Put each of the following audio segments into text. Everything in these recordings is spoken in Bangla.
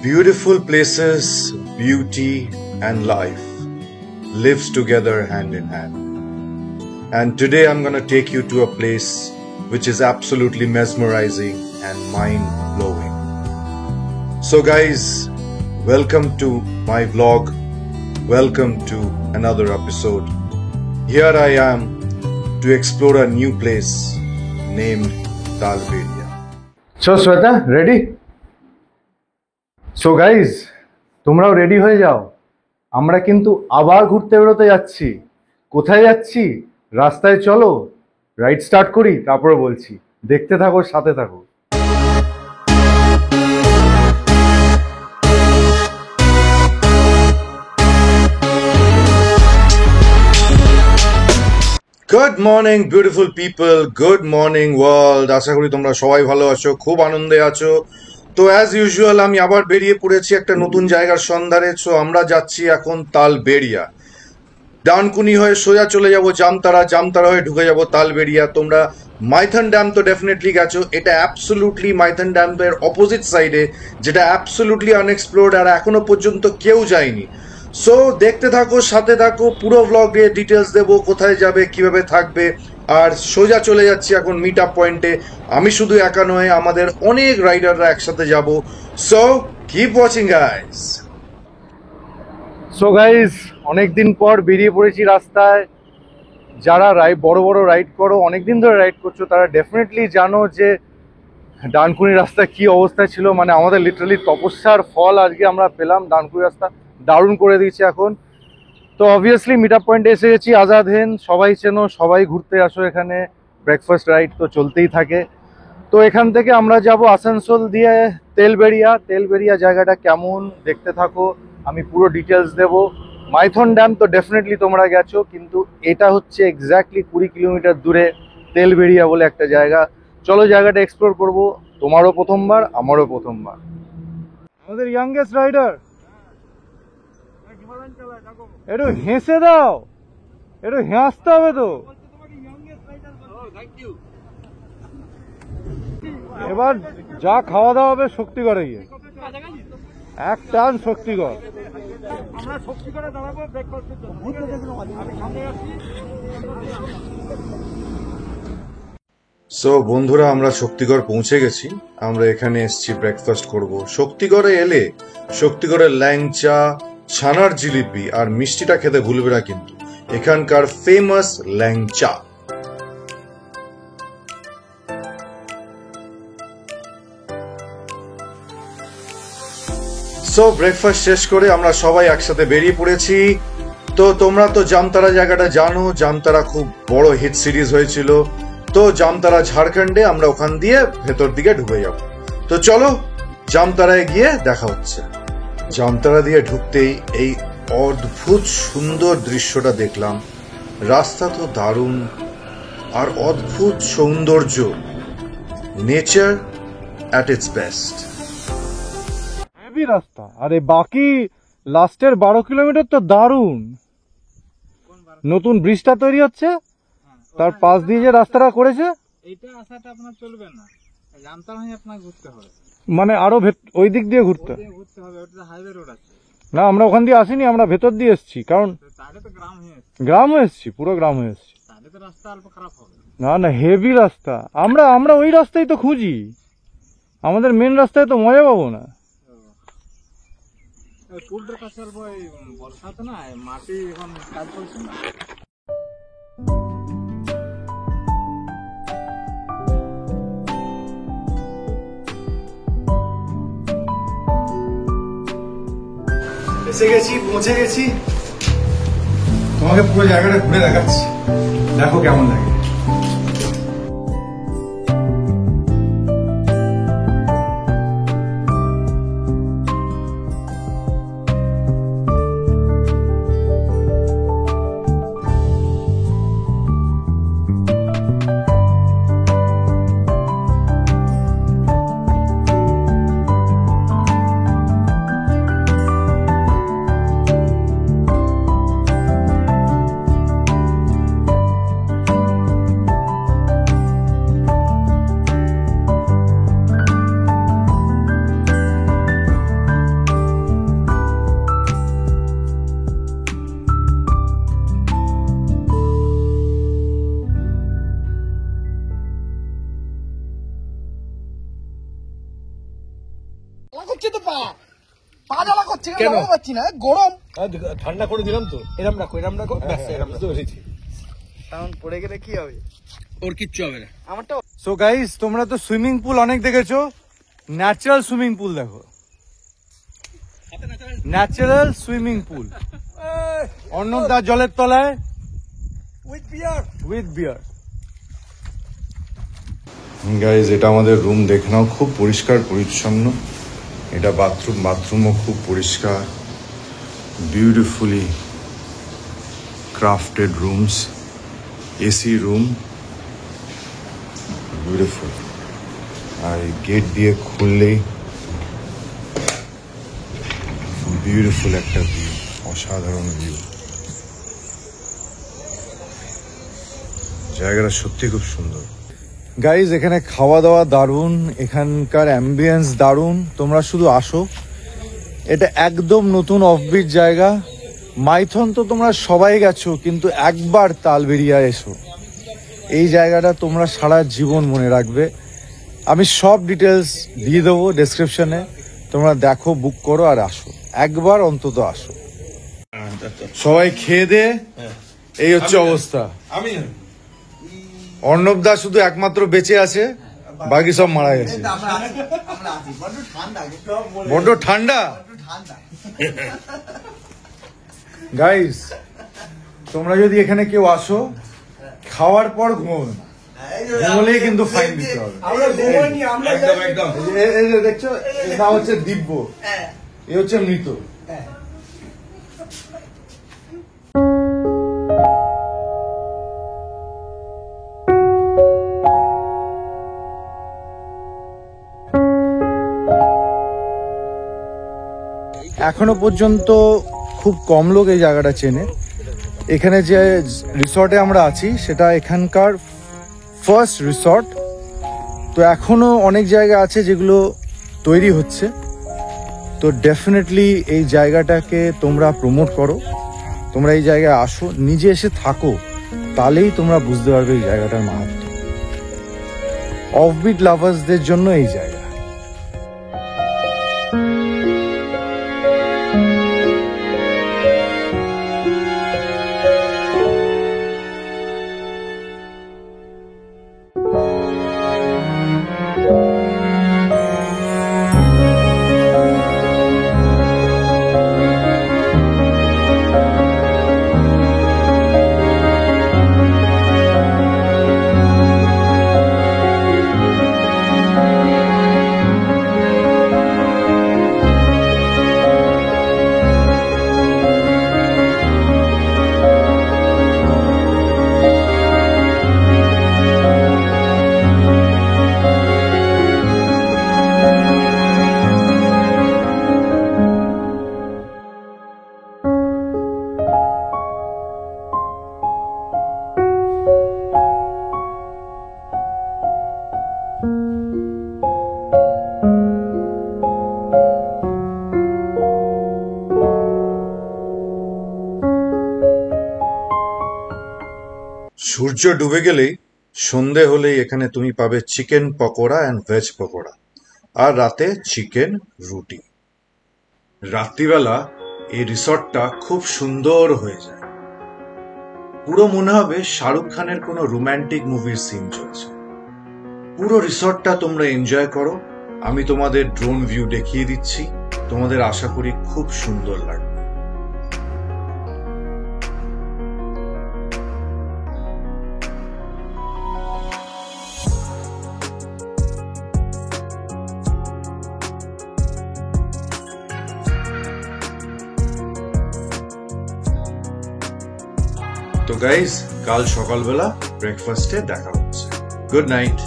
Beautiful places, beauty and life lives together hand in hand. And today I'm going to take you to a place which is absolutely mesmerizing and mind-blowing. So guys, welcome to my vlog. Welcome to another episode. Here I am to explore a new place named Talberia. So Sweta, ready? So guys, তোমরাও রেডি হয়ে যাও। আমরা কিন্তু আবার ঘুরতে বেরোতে যাচ্ছি। কোথায় যাচ্ছি? রাস্তায় চলো, রাইড স্টার্ট করি, তারপরে বলছি। দেখতে থাকো, সাথে থাকো। Good morning beautiful people, good morning world. আশা করি তোমরা সবাই ভালো আছো, খুব আনন্দে আছো। তো অ্যাজ ইউজুয়াল আমি আবার বেরিয়ে পড়েছি একটা নতুন জায়গার সন্ধানে। সো আমরা যাচ্ছি এখন তালবেড়িয়া। ডানকুনি হয়ে সোজা চলে যাব জামতারা, জামতারা হয়ে ঢুকে যাব তালবেড়িয়া। তোমরা মাইথন ড্যাম তো ডেফিনেটলি গেছো। এটা অ্যাবসোলুটলি মাইথন ড্যামের অপোজিট সাইডে, যেটা অ্যাবসোলুটলি আনএক্সপ্লোর্ড আর এখনো পর্যন্ত কেউ যায়নি। সো দেখতে থাকো, সাথে থাকো, পুরো ভ্লগে ডিটেলস দেবো, কোথায় যাবে, কিভাবে থাকবে। আর সোজা চলে যাচ্ছি এখন মিট আপ পয়েন্টে। আমি শুধু একা নয়, আমাদের অনেক রাইডাররা একসাথে যাব। So keep watching guys. So guys, অনেকদিন পর বেরিয়ে পড়েছি রাস্তায়। যারা বড় বড় রাইড করো, অনেকদিন ধরে রাইড করছো, তারা ডেফিনেটলি জানো যে ডানকুনি রাস্তা কি অবস্থায় ছিল। মানে আমাদের লিটারালি তপস্যার ফল আজকে আমরা পেলাম। ডানকুনি রাস্তা দারুণ করে দিয়েছে এখন। তো অবভিয়াসলি মিট আপ পয়েন্টে এসে গেছি। আজাদ হিন্দ সবাই চেনো, সবাই ঘুরতে আসো এখানে। ব্রেকফাস্ট রাইড তো চলতেই থাকে। তো এখান থেকে আমরা যাব আসানসোল দিয়ে তেলবেড়িয়া। তেলবেড়িয়া জায়গাটা কেমন দেখতে থাকো, আমি পুরো ডিটেলস দেব। মাইথন ড্যাম তো ডেফিনেটলি তোমরা গেছো, কিন্তু এটা হচ্ছে এক্স্যাক্টলি 20 কিলোমিটার দূরে তেলবেড়িয়া বলে একটা জায়গা। চলো জায়গাটা এক্সপ্লোর করব। তোমারও প্রথমবার, আমারও প্রথমবার। আমাদের ইয়াংগেস্ট রাইডার, একটু হেসে দাও, একটু হাসতে হবে তো। এবার যা খাওয়া দাওয়া হবে শক্তিগড়ে গিয়ে, এক টান শক্তিগড়। সো বন্ধুরা, আমরা শক্তিগড় পৌঁছে গেছি। আমরা এখানে এসেছি ব্রেকফাস্ট করব। শক্তিগড়ে এলে শক্তিগড়ের ল্যাংচা, ছানার জিলিপি আর মিষ্টিটা খেতে ভুলবে না কিন্তু। এখানকার ফেমাস ল্যাংচা। সো ব্রেকফাস্ট শেষ করে আমরা সবাই একসাথে বেরিয়ে পড়েছি। তো তোমরা তো জামতারা জায়গাটা জানো, জামতারা খুব বড় হিট সিরিজ হয়েছিল। তো জামতারা ঝাড়খণ্ডে, আমরা ওখান দিয়ে ভেতর দিকে ঢুকে যাব। তো চলো জামতারায় গিয়ে দেখা হচ্ছে। জামতারা দিয়ে ঢুকতেই এই অদ্ভুত সুন্দর দৃশ্যটা দেখলাম। রাস্তা তো দারুণ আর অদ্ভুত সৌন্দর্য, nature at it's best. Heavy রাস্তা। আরে বাকি লাস্টের 12 কিলোমিটার তো দারুণ। নতুন ব্রিজটা তৈরি হচ্ছে, তার পাশ দিয়ে যে রাস্তাটা করেছে, এইটা আসাটা আপনার চলবে না, জামতারা হয়ে আপনার ঘুরতে হবে। মানে আরো ওই দিক দিয়ে ঘুরতে হবে। ওটা হাইওয়ে রোড আছে না, আমরা ওখান দিয়ে আসিনি, আমরা ভেতর দিয়ে এসেছি। কারণ তাহলে তো গ্রাম হয়ে এসেছি, পুরো গ্রাম হয়ে এসেছি। তাহলে তো রাস্তা অল্প খারাপ হবে। না না, হেভি রাস্তা। আমরা ওই রাস্তায় তো খুঁজি, আমাদের মেন রাস্তায় তো মজা পাবো না। পুলটার কাছে অল্প বর্ষা তো না, মাটি এখন কাজ করছে না। এসে গেছি, পৌঁছে গেছি। তোমাকে পুরো জায়গাটা ঘুরে দেখাচ্ছি, দেখো কেমন লাগে। করছে তো পা পা জ্বালা করছে কেন পাচ্ছি না গরম ঠান্ডা করে দিলাম তো। এরম রাখো ব্যাস, এরম বুঝতে পেরেছি। এখন পড়ে গেলে কি হবে? ওর কিচ্ছু হবে না। আমারটা সো গাইস, তোমরা তো সুইমিং পুল অনেক দেখেছো, ন্যাচারাল সুইমিং পুল দেখো। ন্যাচারাল সুইমিং পুল অর্ণবদা জলের তলায় উইথ বিয়ার। গাইজ, এটা আমাদের রুম, দেখে নাও, খুব পরিষ্কার পরিচ্ছন্ন। এটা বাথরুমও খুব পরিষ্কার, beautifully crafted rooms, AC room, beautiful. আর এই গেট দিয়ে খুললেই বিউটিফুল একটা ভিউ, অসাধারণ ভিউ। জায়গাটা সত্যি খুব সুন্দর। গাইজ, এখানে খাওয়া দাওয়া দারুণ, এখানকার অ্যাম্বিয়েন্স দারুণ। তোমরা শুধু আসো, এটা একদম নতুন অফবিট জায়গা। মাইথন তো তোমরা সবাই গেছো, কিন্তু একবার তালবেরিয়া এসো, এই জায়গাটা তোমরা সারা জীবন মনে রাখবে। আমি সব ডিটেলস দিয়ে দেবো ডেসক্রিপশনে, তোমরা দেখো, বুক করো আর আসো, একবার অন্তত আসো। সবাই খেয়ে দে, এই হচ্ছে অবস্থা। আমি অর্ণবদা শুধু একমাত্র বেঁচে আছে, বাকি সব মারা গেছে। বড্ড ঠান্ডা। গাইস, তোমরা যদি এখানে কেউ আসো, খাওয়ার পর ঘুমোবে না, ঘুমোলেই কিন্তু ফাইন দিতে হবে। এই যে দেখছো, এটা হচ্ছে দিব্য, এ হচ্ছে মৃত। এখনো পর্যন্ত খুব কম লোক এই জায়গাটা চেনে। এখানে যে রিসর্টে আমরা আছি, সেটা এখানকার ফার্স্ট রিসর্ট। তো এখনো অনেক জায়গা আছে যেগুলো তৈরি হচ্ছে। তো ডেফিনেটলি এই জায়গাটাকে তোমরা প্রমোট করো, তোমরা এই জায়গায় আসো, নিজে এসে থাকো, তাহলেই তোমরা বুঝতে পারবে এই জায়গাটার মাহাত্ম্য। অফবিট লাভার্সদের জন্য এই জায়গা। সূর্য ডুবে গেলেই, সন্ধে হলেই এখানে তুমি পাবে chicken pakora and veg pakora, আর রাতে চিকেন রুটি। রাত্রিবেলা এই রিসর্টটা খুব সুন্দর হয়ে যায়, পুরো মনে হবে শাহরুখ খানের কোনো রোম্যান্টিক মুভির সিন চলছে। পুরো রিসর্টটা তোমরা এনজয় করো, আমি তোমাদের ড্রোন ভিউ দেখিয়ে দিচ্ছি, তোমাদের আশা করি খুব সুন্দর লাগবে। তো গাইজ, কাল সকালবেলা ব্রেকফাস্টে দেখা হচ্ছে। Good night.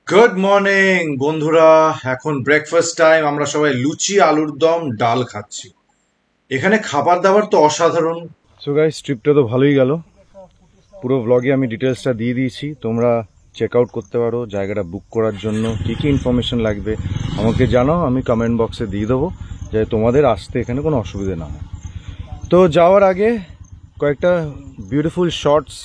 গুড মর্নিং বন্ধুরা, এখন ব্রেকফাস্ট টাইম। আমরা সবাই লুচি, আলুর দম, ডাল খাচ্ছি। এখানে খাবার দাবার তো অসাধারণ। সো গাইজ, ট্রিপটা তো ভালোই গেল। পুরো ব্লগে আমি ডিটেলসটা দিয়ে দিয়েছি, তোমরা চেক আউট করতে পারো। জায়গাটা বুক করার জন্য কী কী ইনফরমেশন লাগবে আমাকে জানাও, আমি কমেন্ট বক্সে দিয়ে দেবো, যাতে তোমাদের আসতে এখানে কোনো অসুবিধা না হয়। তো যাওয়ার আগে কয়েকটা বিউটিফুল শর্টস,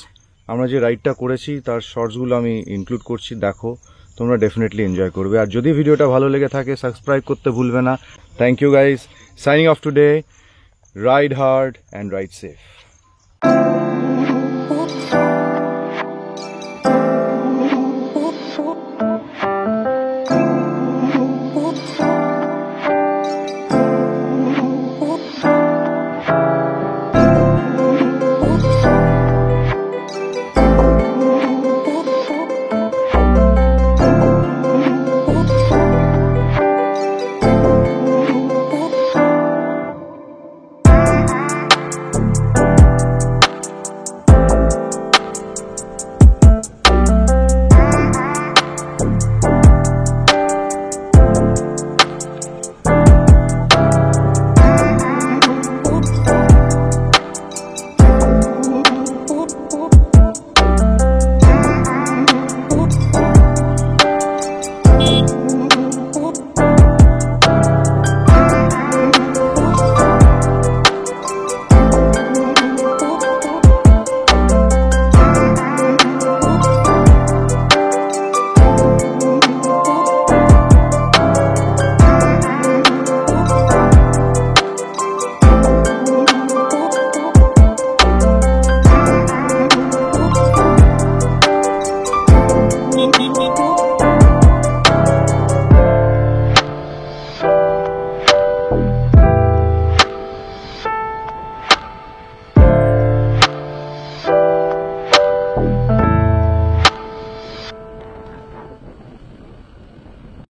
আমরা যে রাইডটা করেছি তার শর্টসগুলো আমি ইনক্লুড করছি, দেখো। তোমরা ডেফিনেটলি এনজয় করবে। আর যদি ভিডিওটা ভালো লেগে থাকে সাবস্ক্রাইব করতে ভুলবে না। Thank you guys, signing off today, ride hard and ride safe.